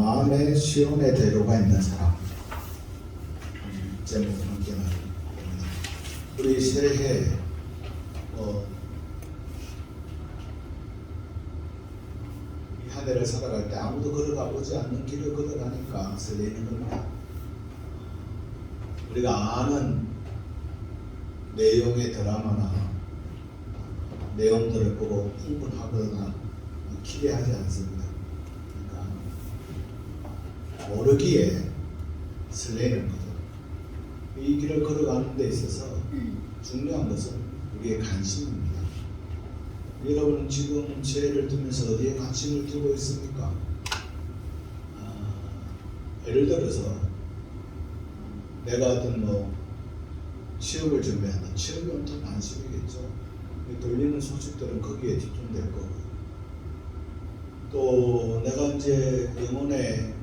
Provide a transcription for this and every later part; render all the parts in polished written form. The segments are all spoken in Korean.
마음에 시온의 대로가 있는 사람. 제목을 함께 나눕니다. 우리 새해 이 한 해를 살아갈 때 아무도 걸어가 보지 않는 길을 걸어가니까 설레이는 겁니다. 우리가 아는 내용의 드라마나 내용들을 보고 흥분하거나 기대하지 않습니다. 그러니까 모르기에 설레는 거죠. 이 길을 걸어가는 데 있어서 중요한 것은 우리의 관심입니다. 여러분은 지금 새해를 두면서 어디에 관심을 두고 있습니까? 예를 들어서 내가 어떤 취업을 준비한다. 취업은 더 관심이겠죠. 들리는 소식들은 거기에 집중될 거고, 또 내가 이제 영혼에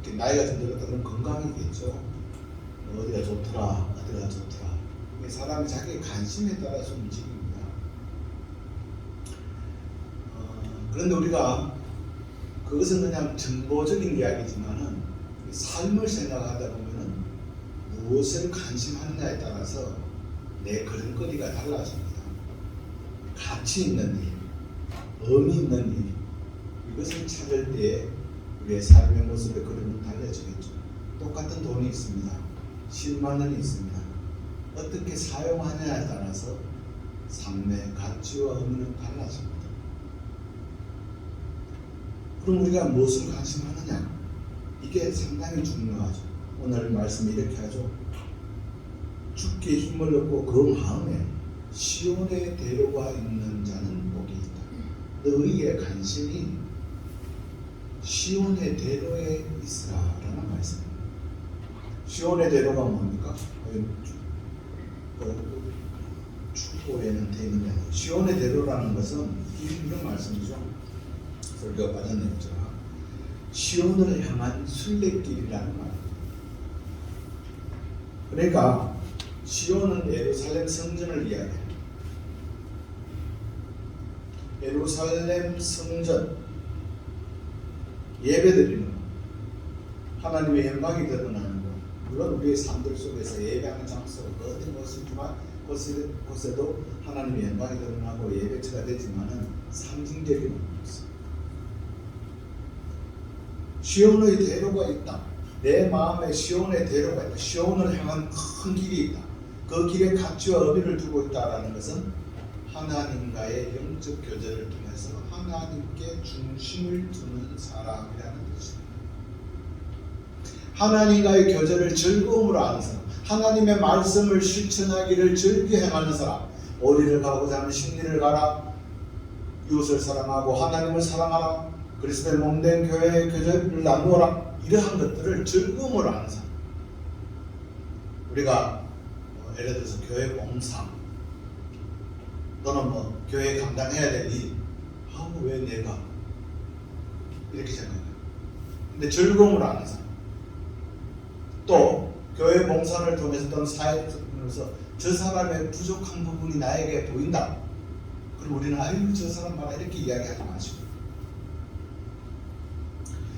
이렇게 나이가 좀 들었다면 건강이겠죠. 어디가 좋더라, 어디가 좋더라. 사람이 자기 관심에 따라서 움직입니다. 그런데 우리가 그것은 그냥 정보적인 이야기지만은 삶을 생각하다 보면은 무엇을 관심하느냐에 따라서 내 걸음걸이가 달라집니다. 가치 있는 일, 의미 있는 일, 이것을 찾을 때에 우리의 삶의 모습의 그림은 달라지겠죠. 똑같은 돈이 있습니다. 10만 원이 있습니다. 어떻게 사용하느냐에 따라서 삶의 가치와 의미는 달라집니다. 그럼 우리가 무엇을 관심하느냐? 이게 상당히 중요하죠. 오늘 말씀 이렇게 하죠. 주께 힘을 얻고 그 마음에 시온의 대로가 있는 자는 복이 있다. 너희의 관심이 시온의 대로에 있으라라는 말씀입니다. 시온의 대로가 뭡니까? 축구에는 되는 게 시온의 대로라는 것은 이런 말씀이죠. 설교가 빠졌네요. 시온을 향한 순례길이라는 말입니다. 그러니까 시온은 예루살렘 성전을 이야기해요. 예루살렘 성전, 예배드리는 것, 하나님의 영광이 드러나는 것, 물론 우리의 삶들 속에서 예배하는 장소가 어떤 곳이지만 곳에도 하나님의 영광이 드러나고 예배처가 되지만은 상징적인 것입니다. 시온의 대로가 있다. 내 마음에 시온의 대로가 있다. 시온을 향한 큰 길이 있다. 그 길에 가치와 의미를 두고 있다라는 것은 하나님과의 영적 교제를 통해서 하나님께 중심을 두는 사람이라는 뜻입니다. 하나님과의 교제를 즐거움으로 하는 사람, 하나님의 말씀을 실천하기를 즐겨 행하는 사람, 어디를 가고자 하는 심리를 가라, 이웃을 사랑하고 하나님을 사랑하라, 그리스도의 몸된 교회의 교제를 나누어라, 이러한 것들을 즐거움으로 하는 사람. 우리가 예를 들어서 교회 봉사 또는 교회에 감당해야 될 일, 왜 내가 이렇게 생각해요. 근데 즐거움으로 하는 사람, 또 교회 봉사를 통해서 또는 사회를 통해서 저 사람의 부족한 부분이 나에게 보인다. 그럼 우리는 아유 저 사람 봐라 이렇게 이야기하지 마시고,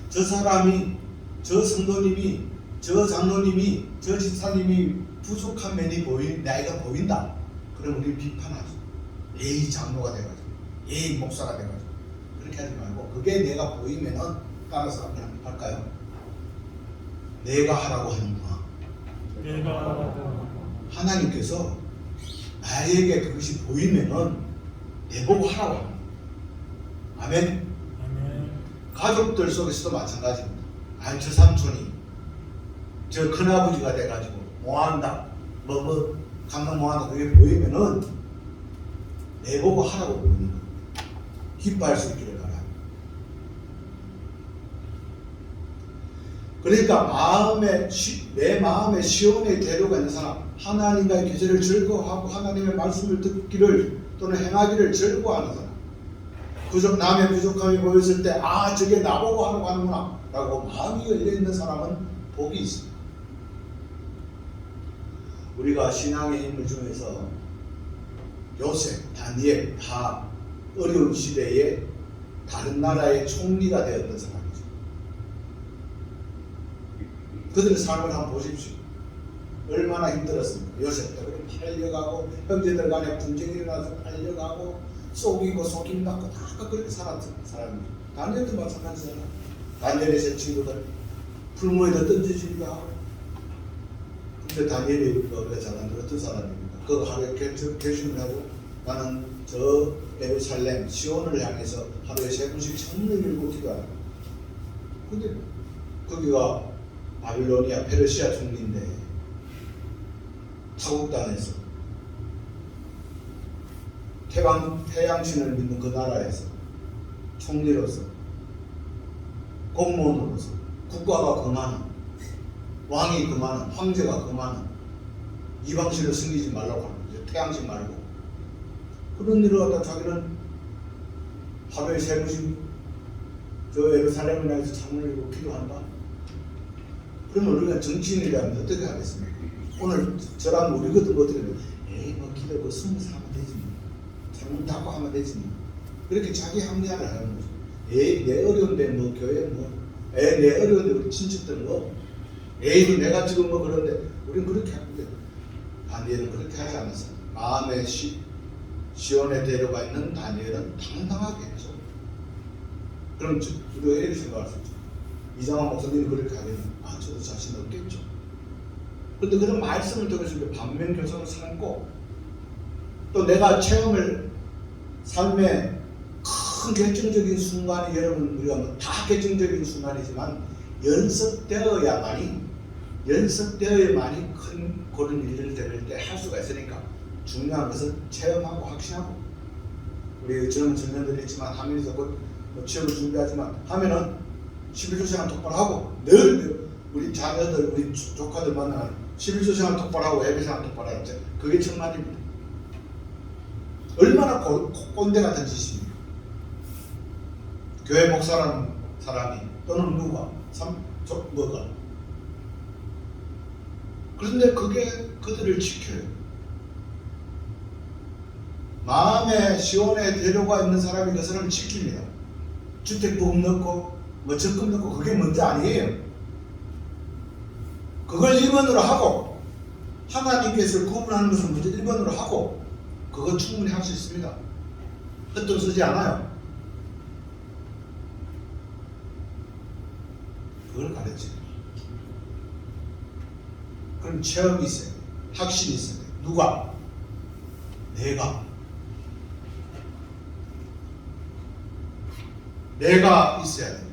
저 사람이, 저 성도님이, 저 장로님이, 저 집사님이 부족한 면이 나이가 보인다. 그럼 우리 비판하죠. 에이 장로가 돼가지고, 에이 목사가 돼가지고, 그렇게 하지 말고 그게 내가 보이면은 따라서 그냥 할까요? 내가 하라고 하는구나. 내가 하라고. 하나님께서 나에게 그것이 보이면은 내보고 하라고 합니다. 아멘. 가족들 속에서도 마찬가지입니다. 저 삼촌이, 저 큰아버지가 돼가지고 뭐한다, 강남 뭐한다, 그게 보이면은 내보고 하라고 보이는 겁니다. 기뻐할 수 있기를 바랍니다. 그러니까 내 마음에 시온의 대로가 있는 사람, 하나님과의 교제를 즐거워하고 하나님의 말씀을 듣기를 또는 행하기를 즐거워하는 사람, 남의 부족함이 보였을 때 저게 나보고 하라고 하는구나 라고 마음이 열려있는 사람은 복이 있습니다. 우리가 신앙의 인물 중에서 요셉, 다니엘 다 어려운 시대에 다른 나라의 총리가 되었던 사람이죠. 그들의 삶을 한번 보십시오. 얼마나 힘들었습니까? 요셉도 그렇게 팔려가고 형제들 간에 분쟁이 일어나서 팔려가고 속이고 속임받고 다 그렇게 살았던 사람입니다. 다니엘도 마찬가지잖아요. 다니엘의 제 친구들 풀무에다 던져주기도 하고. 근데 다니엘이 우리가 잘 안 들었던 사람입니다. 그 하루에 결심을 하고 나는 저 예루살렘 시온을 향해서 하루에 3번씩 창문을 열고 기도하는. 근데 거기가 바빌로니아 페르시아 총리인데 타국당에서 태양신을 믿는 그 나라에서 총리로서 공무원으로서 국가가 그만한 왕이 그만한 황제가 그만한 이방신을 섬기지 말라고 하는 거죠. 태양신 말고 그런 일을 갖다 자기는 하루에 3번씩 저 예루살렘을 향해서 창문을 열고 기도한다. 그러면 우리가 정치인이라면 어떻게 하겠습니까? 오늘 저랑 우리 것도 어떻게 해요? 에이 뭐 기도 그 숨어서 하면 되지 뭐. 창문 닫고 하면 되지 뭐. 그렇게 자기 합리화를 하는 거죠. 에이 내 어려운데 뭐 교회 뭐 에이 내 어려운데 우리 친척들 뭐 에이 내가 지금 뭐 그런데 우리는 그렇게 하는데 다니엘은 그렇게 하지 않았어요. 마음의 시온에 데려가 있는 다니엘은 당당하게 했죠. 그럼 우리가 이렇게 생각할 수 있죠. 이장환 목사님이 그렇게 하면 아 저도 자신 없겠죠. 그런데 그런 말씀을 통해서 반면교사로 삼고 또 내가 체험을 삶의 큰 결정적인 순간이 여러분 우리가 뭐 다 결정적인 순간이지만 연습되어야만이 큰 그런 일을 들을 때 할 수가 있으니까 중요한 것은 체험하고 확신하고 우리 젊은 청년들이 있지만 하면서 곧 취업을 준비하지만 하면은 11조 시간 똑바로 하고 늘 우리 자녀들 우리 조카들 만나면 11조 시간 똑바로 하고 예배 시간 똑바로 하고 그게 천만입니다. 얼마나 꼰대 같은 짓입니까? 교회 목사라는 사람이 또는 누가 뭐가 그런데 그게 그들을 지켜요. 마음의 시온에 데려가 있는 사람이 그 사람을 지킵니다. 주택보험 넣고 뭐 적금 넣고 그게 문제 아니에요. 그걸 1번으로 하고 하나님께서 구분하는 것을 문제 1번으로 하고 그건 충분히 할 수 있습니다. 헛돈 쓰지 않아요. 그걸 가르쳐요. 그럼 체험이 있어요. 확신이 있어요. 누가? 내가 있어야 돼요.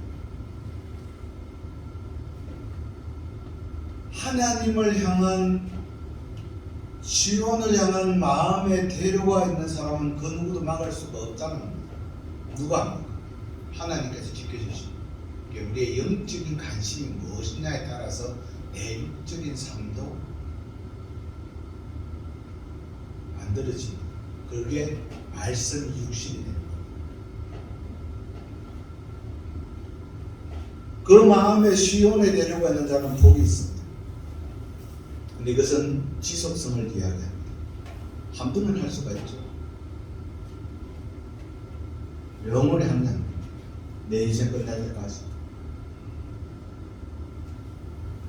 하나님을 향한 시온을 향한 마음에 데려가 있는 사람은 그 누구도 막을 수가 없다는 겁니다. 누가 합니까? 하나님께서 지켜주시고 우리의 영적인 관심이 무엇이냐에 따라서 내 육적인 삶도 만들어집니다. 그게 말씀 육신이 됩니다. 그 마음에 시온에 데려가 있는 자는 복이 있습니다. 근데 이것은 지속성을 이야기합니다. 한 번은 할 수가 있죠. 영원히 합니다. 내 인생 끝날 때까지.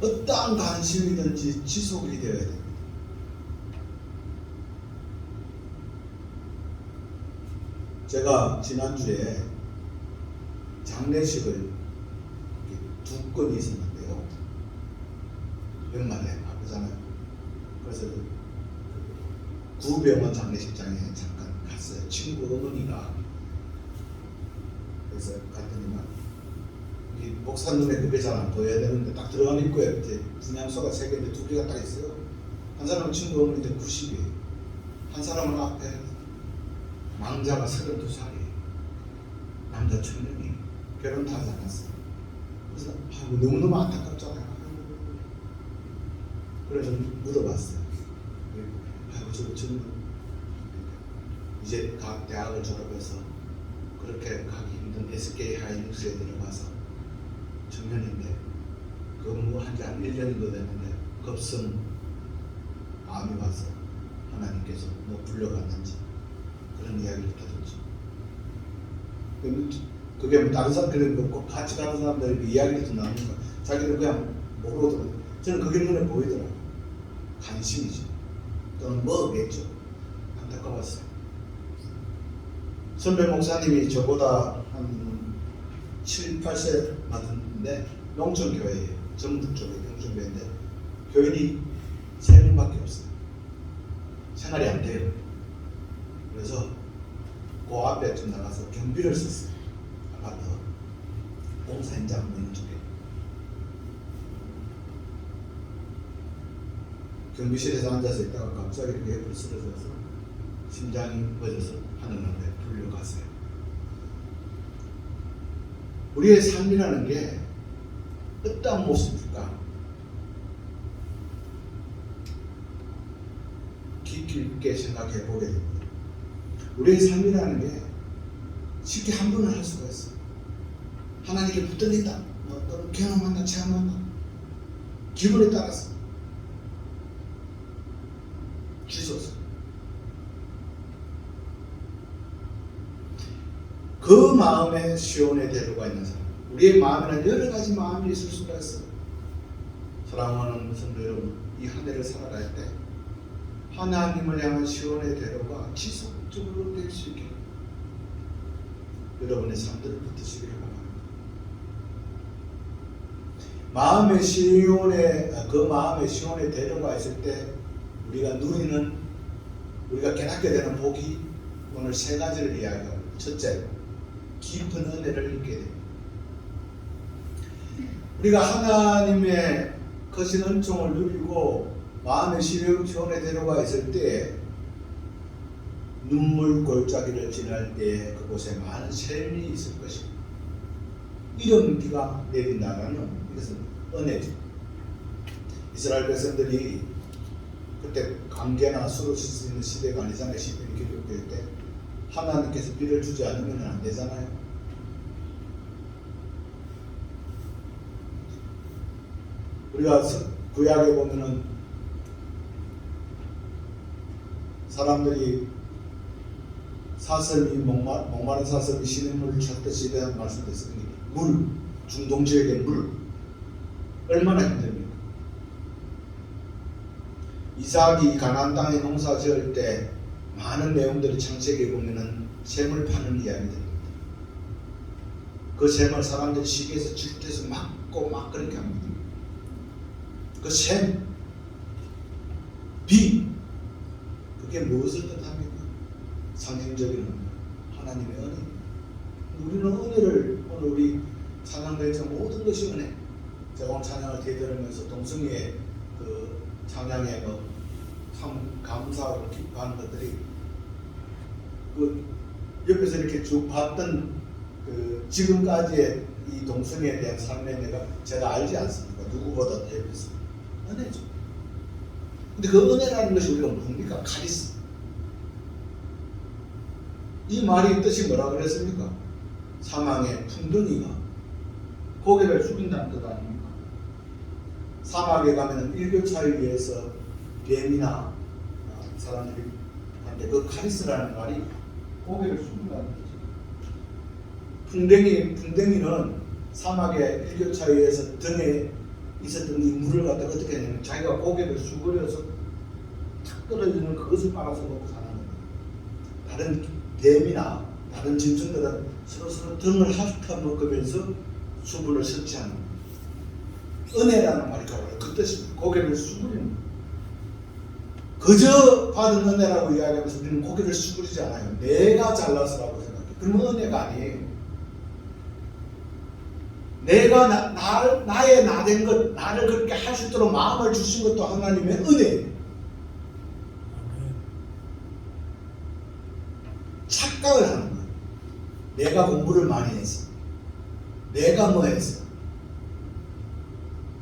어떠한 관심이든지 지속이 되어야 됩니다. 제가 지난주에 장례식을 2건이 있었는데요. 연말에 바쁘잖아요. 그래서 구병원 장례식장에 잠깐 갔어요. 친구 어머니가. 그래서 갔더니만 이 목사 눈에 그게 잘 안 보여야 되는데 딱 들어가는 입구에 이제 분향소가 3개인데 2개가 딱 있어요. 한 사람은 친구 어머니인데 90이에요. 한 사람은 앞에 망자가 32살이에요. 남자 청년이 결혼 다 하지 않았어요. 그래서 너무너무 안타깝잖아요. 그래서 물어봤어요. 저는 이제 대학을 졸업해서 그렇게 가기 힘든 SK 하이닉스에 들어가서 청년인데 근무한 지 한 1년 정도 됐는데 급성 암이 와서 하나님께서 뭐 불려갔는지 그런 이야기를 듣죠. 그게 뭐 다른 사람들 같이 가는 사람들에게 이야기를 듣는 거니까 자기는 그냥 모르거든요. 저는 그게 눈에 보이더라고요. 관심이죠. 또는 뭐겠죠. 안타까웠어요. 선배 목사님이 저보다 한 7, 8세 맞았는데 농촌교회예요. 전북 쪽에 농촌교회인데 교인이 3명밖에 없어요. 생활이 안 돼요. 그래서 그 앞에 좀 나가서 경비를 썼어요. 아파트 공사 현장 보이는 쪽에. 경비실에서 앉아서 있다가 갑자기 이렇게 옆으로 쓰러져서 심장이 꺼져서 하늘나라에 불려갔어요. 우리의 삶이라는 게 어떠한 모습일까? 깊이 있게 생각해 보게 됩니다. 우리의 삶이라는 게 쉽게 한 번을 할 수가 있어요. 하나님께 붙들린다. 또는 경험한다, 체험한다. 기분에 따라서 주소서. 그 마음에 시온의 대로가 있는 사람. 우리의 마음에는 여러 가지 마음이 있을 수가 있어요. 사랑하는 성도 여러분, 이 한 해를 살아갈 때 하나님을 향한 시온의 대로가 지속적으로 될 수 있게 여러분의 삶들을 붙드시기를 바랍니다. 마음의 시온의 대로가 있을 때 우리가 깨닫게 되는 복이 오늘 3가지를 이야기합니다. 첫째, 깊은 은혜를 입게 됩니다. 우리가 하나님의 거신 은총을 누리고 마음의 시온의 대로가 있을 때 눈물 골짜기를 지날 때 그곳에 많은 샘이 있을 것입니다. 이런 비가 내린다는 이것은 은혜죠. 이스라엘 백성들이 그때 강계나 수로 칠 수 있는 시대가 아니잖아요. 시편이 기록될 때 하나님께서 비를 주지 않으면 안 되잖아요. 우리가 구약에 보면은 사람들이 목마른 사슴이 시냇물을 찾듯이 대한 말씀도 있습니다. 물, 중동 지역의 물 얼마나 힘듭니까? 이삭이 가나안 땅에 농사 지을 때 많은 내용들이 창세기에 보면은 샘을 파는 이야기들입니다. 그 샘을 사람들이 시계에서 질투해서 막고 막 그렇게 합니다. 그 샘, 비, 그게 무엇을 뜻합니까? 상징적인 하나님의 은혜. 우리는 은혜를 오늘 우리 찬양대에서 모든 것이 은혜. 제가 오늘 찬양을 대들으면서 동성이의 그 찬양에 참 감사하고 기뻐하는 것들이 그 옆에서 이렇게 쭉 봤던 그 지금까지의 이 동성애에 대한 삶에 제가 알지 않습니까? 누구보다 옆에서 은혜죠. 근데 그 은혜라는 것이 우리가 뭡니까? 카리스마. 이 말이 뜻이 뭐라 그랬습니까? 사망의 풍덩이가 고개를 숙인다는 뜻 아닙니까? 사막에 가면 일교차에 의해서 뱀이나 사람들이 한데 그 카리스라는 말이 고개를 숙인다는 뜻이죠. 풍뎅이는 사막의 일교차에 의해서 등에 있었던 이 물을 갖다가 어떻게 하냐면 자기가 고개를 수그려서 탁 떨어지는 그것을 빨아서 먹고 사는 겁니다. 다른 뱀이나 다른 짐승들은 서로 등을 핥아 먹으면서 수분을 섭취하는 겁니다. 은혜라는 말이 바로 그 뜻입니다. 고개를 수그리는 겁니다. 그저 받은 은혜라고 이야기하면서 우리는 고개를 수그리지 않아요. 내가 잘나서라고 생각해요. 그러면 은혜가 아니에요. 내가 나의 나된 것, 나를 그렇게 할 수 있도록 마음을 주신 것도 하나님의 은혜예요. 착각을 하는 거예요. 내가 공부를 많이 했어. 내가 뭐 했어.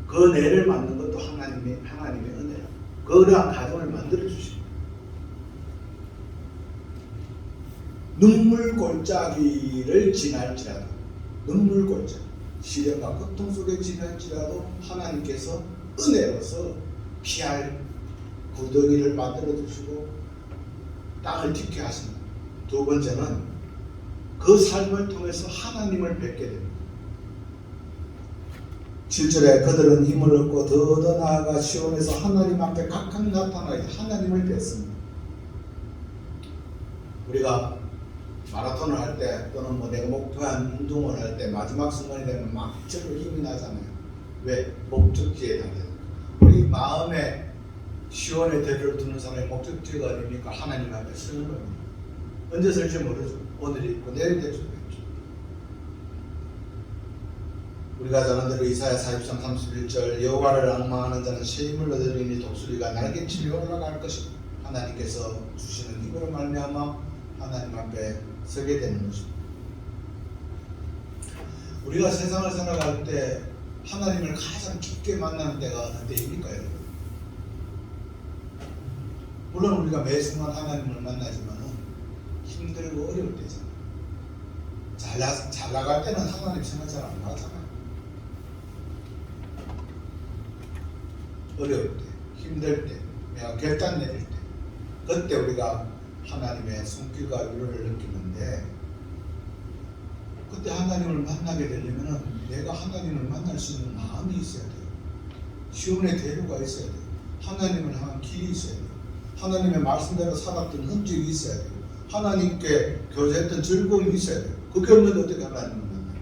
그 뇌를 만든 것도 하나님의 은혜예요. 그러한 가정을 만들어 주시고 눈물 골짜기를 지날지라도 눈물 골짜기 시련과 고통 속에 지날지라도 하나님께서 은혜로서 피할 구덩이를 만들어 주시고 땅을 딛게 하십니다. 두 번째는 그 삶을 통해서 하나님을 뵙게 됩니다. 7절에 그들은 힘을 얻고 더 나아가 시온에서 하나님 앞에 각각 나타나야 하나님을 뵀습니다. 우리가 마라톤을 할 때 또는 뭐 내가 목표한 운동을 할 때 마지막 순간이 되면 막 절로 힘이 나잖아요. 왜? 목적지에 달려요. 우리 마음에 시온의 대를 두는 사람의 목적지가 어디입니까? 하나님 앞에 서는 겁니다. 언제 설지 모르죠. 오늘 있고 내일 될 수도 있죠. 우리가 잘 아는 대로 이사야 43, 31절 여호와를 앙망하는 자는 새 힘을 얻으리니 독수리가 날개치며 올라갈 것이고 하나님께서 주시는 힘으로 말미암아 하나님 앞에 서게 되는 것입니다. 우리가 세상을 살아갈 때 하나님을 가장 깊게 만나는 때가 어느 때입니까, 여러분? 물론 우리가 매 순간 하나님을 만나지만은 힘들고 어려울 때잖아요. 잘 나갈 때는 하나님 생각 잘 안 나잖아요. 어려울 때, 힘들 때, 내가 결단 내릴 때, 그때 우리가 하나님의 손길과 위로를 느끼는데, 그때 하나님을 만나게 되려면 내가 하나님을 만날 수 있는 마음이 있어야 돼요. 시온의 대로가 있어야 돼요. 하나님을 향한 길이 있어야 돼요. 하나님의 말씀대로 살았던 흔적이 있어야 돼요. 하나님께 교제했던 즐거움이 있어야 돼요. 그게 없는데 어떻게 하나님을 만납니까?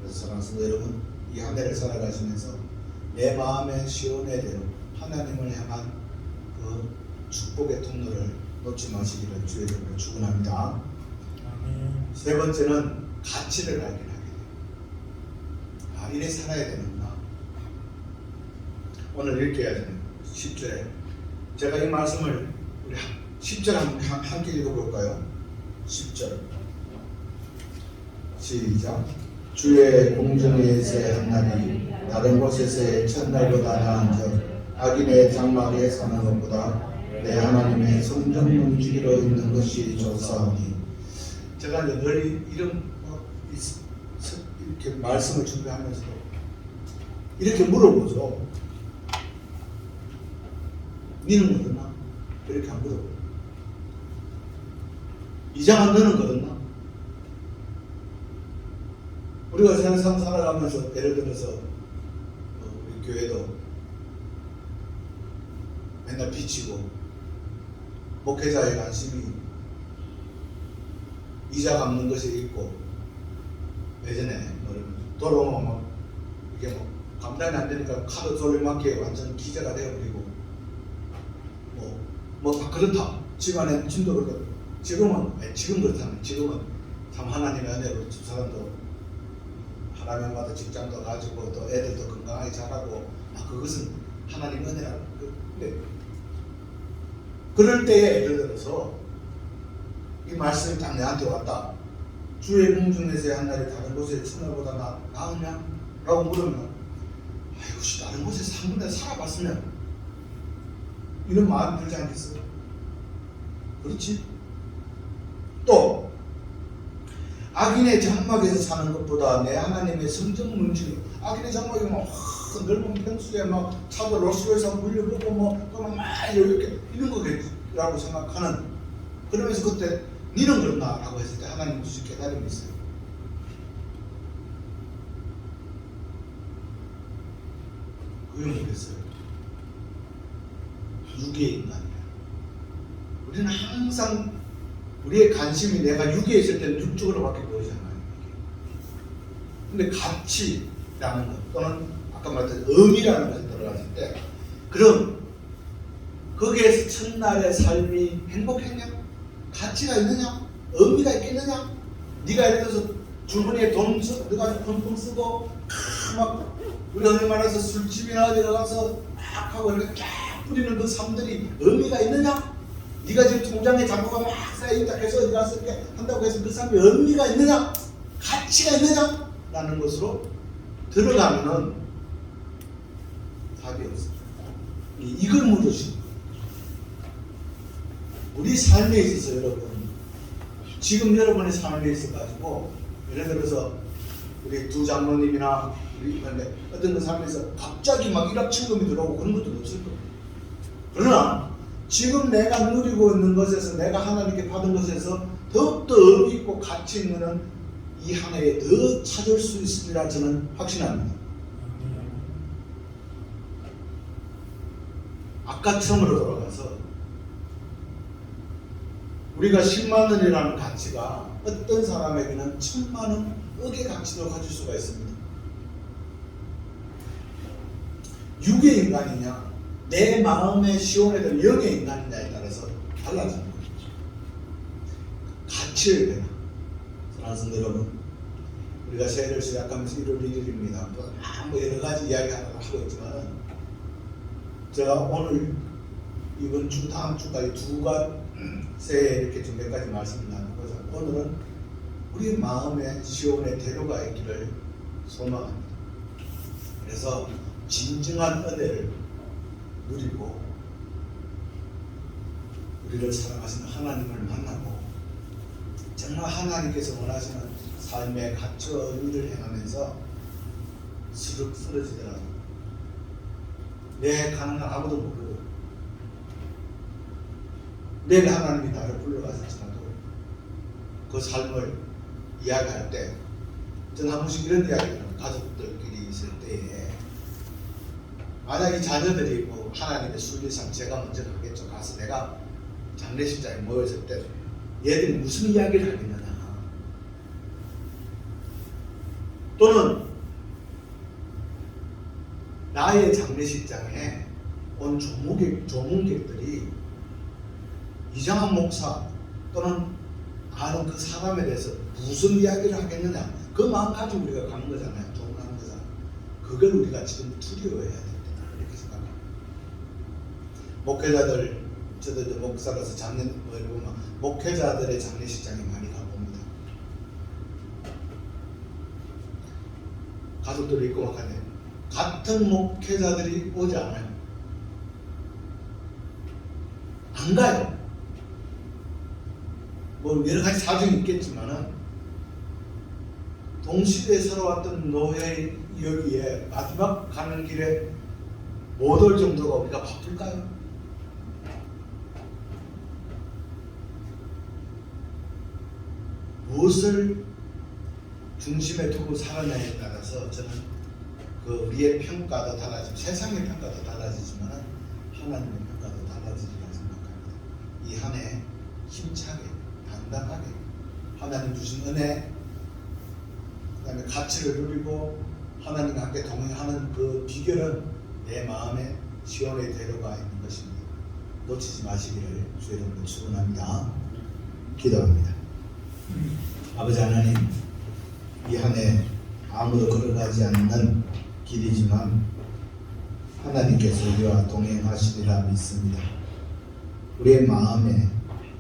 그래서 사랑하는 성도 여러분, 이 한 해를 살아가시면서 내 마음의 시온의 대로 하나님을 향한 그 축복의 통로를 놓지 마시기를 주의 이름으로 축원합니다. 세 번째는 가치를 알게 하게 돼요. 아, 이래 살아야 되는구나. 오늘 읽게 해야 되는 10절에 제가 이 말씀을 우리 10절 함께 읽어볼까요? 10절 시작. 주의 공정에서의 한 날이 다른 곳에서의 첫날보다 나은즉 악인의 장막에 사는 것보다 내 하나님의 성전 문지기로 있는 것이 좋사오니. 제가 이제 늘 이런 이렇게 말씀을 준비하면서도 이렇게 물어보죠. 니는 거였나? 이렇게 안 물어보고. 이장한 너는 거였나? 우리가 세상 살아가면서 예를 들어서 우리 교회도 맨날 비치고 목회자의 관심이 이자 갚는 것이 있고 예전에 돌아오면 막 이게 뭐 감당이 안 되니까 카드 돌림막기에 완전 기자가 되어버리고 뭐 다 그렇다. 집안에 짐도 그렇고 지금 그렇다면 지금은 참 하나님의 은혜로 집사람도 하나님마다 직장도 가지고 또 애들도 건강하게 자라고 그것은 하나님 은혜라고. 근데 그럴 때에 예를 들어서 이 말씀이 딱 내한테 왔다. 주의 공중에서의 한 날이 다른 곳의 첫날보다 나으냐? 라고 물으면 아이고 다른 곳에서 한 군데 살아봤으면 이런 마음이 들지 않겠어요? 그렇지? 또 악인의 장막에서 사는 것보다 내 하나님의 성전 문지기. 악인의 장막이 막 넓은 평수에 막 차도 롤스로이스 물려보고 막 이렇게 이런 거라고 생각하는. 그러면서 그때 니는 그렇나? 라고 했을 때 하나님 주신 깨달음이 있어요. 그게 뭐겠어요? 육의 인간이야. 우리는 항상 우리의 관심이 내가 육에 있을 때는 육적으로밖에 보이잖아요. 근데 가치라는 것 또는 아까 말했던 의미라는 것에 들어갔을 때 그럼 거기에서 첫날의 삶이 행복했냐? 가치가 있느냐? 의미가 있겠느냐? 네가 예를 들어서 주머니에 돈 네가 펑펑 쓰고 막 우리가 흔히 말해서 술집이나 어디 가서 막 하고 이렇게 쫙 뿌리는 그 삶들이 의미가 있느냐? 네가 지금 통장에 잔고가 막 쌓여있다 해서 어디 가서 이렇게 한다고 해서 그 삶이 의미가 있느냐? 가치가 있느냐? 라는 것으로 들어가면은 답이 없습니다. 이걸 물으시는 거예요. 우리 삶에 있어서 여러분 지금 여러분의 삶에 있어가지고 예를 들어서 우리 두 장로님이나 우리 어떤 그 삶에서 갑자기 막 일확천금이 들어오고 그런 것도 없을 겁니다. 그러나 지금 내가 누리고 있는 것에서 내가 하나님께 받은 것에서 더욱더 의미 있고 가치 있는 이 한 해에 더 찾을 수 있으리라 저는 확신합니다. 바깥섬으로 돌아가서 우리가 10만 원이라는 가치가 어떤 사람에게는 1000만 원, 억의 가치도 가질 수가 있습니다. 육의 인간이냐 내 마음의 시온에도 영의 인간이냐에 따라서 달라지는 거죠. 가치를 배나. 사랑하는 성도 여러분, 우리가 새해를 시작하면서 1월 1일입니다. 뭐 여러 가지 이야기 하고 있지만 제가 오늘 이번 주 다음 주까지 새해 이렇게 좀 몇 가지 말씀을 나누고자 오늘은 우리 마음의 시온의 대로가 있기를 소망합니다. 그래서 진정한 은혜를 누리고 우리를 사랑하시는 하나님을 만나고 정말 하나님께서 원하시는 삶의 가치와 일을 행하면서 스륵 쓰러지더라도 내 가는 건 아무도 모르고 내일 하나님이 나를 불러가실지라도 그 삶을 이야기할 때 저는 한 번씩 이런 이야기를 가족들끼리 있을 때에 만약 이 자녀들이 뭐 하나님의 순리상 제가 먼저 가겠죠. 가서 내가 장례식장에 모였을 때 얘들이 무슨 이야기를 하겠느냐 또는 나의 장례식장에 온 조문객들이 이장한 목사 또는 아는 그 사람에 대해서 무슨 이야기를 하겠느냐 그 마음 가지고 우리가 가는 거잖아요. 조문하는 거잖아요. 그걸 우리가 지금 두려워해야 된다 이렇게 생각합니다. 목회자들 저도 이제 목사라서 목회자들의 장례식장에 많이 가봅니다. 가족들이 있고 막 하네. 같은 목회자들이 오지 않아요. 안 가요. 뭐 여러 가지 사정이 있겠지만은 동시대에 살아왔던 노예 여기에 마지막 가는 길에 못 올 정도가 우리가 바쁠까요? 무엇을 중심에 두고 살아냐에 따라서 저는 그 우리의 평가도 달라지고 세상의 평가도 달라지지만 하나님의 평가도 달라지리라 생각합니다. 이 한 해 힘차게 당당하게 하나님 주신 은혜 그 다음에 가치를 누리고 하나님과 함께 동행하는 그 비결은 내 마음에 시온의 대로가 있는 것입니다. 놓치지 마시기를 주 이름으로 축원합니다. 기도합니다. 아버지 하나님, 이 한 해 아무도 걸어가지 않는 길이지만 하나님께서 우리와 동행하시리라 믿습니다. 우리의 마음에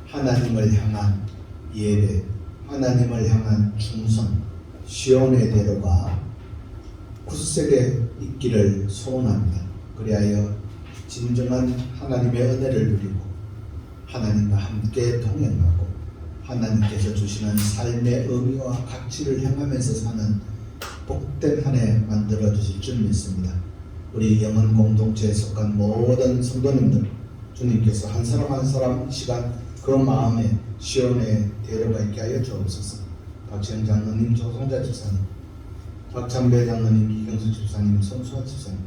하나님을 향한 예배, 하나님을 향한 충성, 시온의 대로가 굳세게 있기를 소원합니다. 그리하여 진정한 하나님의 은혜를 누리고 하나님과 함께 동행하고 하나님께서 주시는 삶의 의미와 가치를 향하면서 사는 복된 한 해 만들어 주실 줄 믿습니다. 우리 영혼 공동체에 속한 모든 성도님들 주님께서 한 사람 한 사람 이 시간 그 마음에 시온의 대로가 있게 하여 주옵소서. 박지영 장로님, 조성자 집사님, 박찬배 장로님, 이경수 집사님, 손수아 집사님,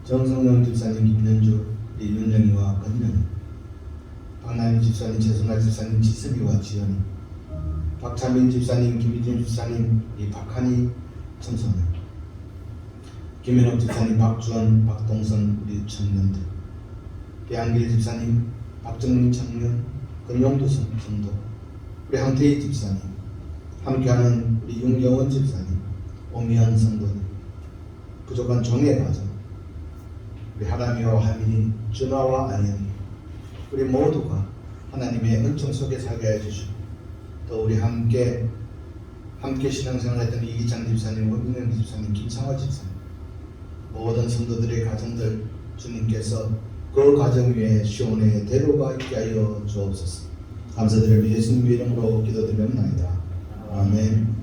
정성영 집사님, 김연주, 윤영이와 건영이, 박나임 집사님, 최승아 집사님, 지승이와 지연이, 박찬민 집사님, 김희진 집사님, 이 박한희 청소년, 김현옥 집사님, 박주원, 박동선 우리 청년들, 배한길 집사님, 박정민 청년, 권용도 성도, 우리 황태희 집사님, 함께하는 우리 윤경원 집사님, 오미연 성도들, 부족한 종의 가정, 우리 하나미와 하민이, 준화와 안현이, 우리 모두가 하나님의 은총 속에 살게 해주시고 또 우리 함께 신앙생활했던 이기창 집사님, 원민영 집사님, 김상화 집사님 모든 성도들의 가정들 주님께서 그 가정 위에 시온의 대로가 있게 하여 주옵소서. 감사드리며 예수님의 이름으로 기도드립니다. 아멘.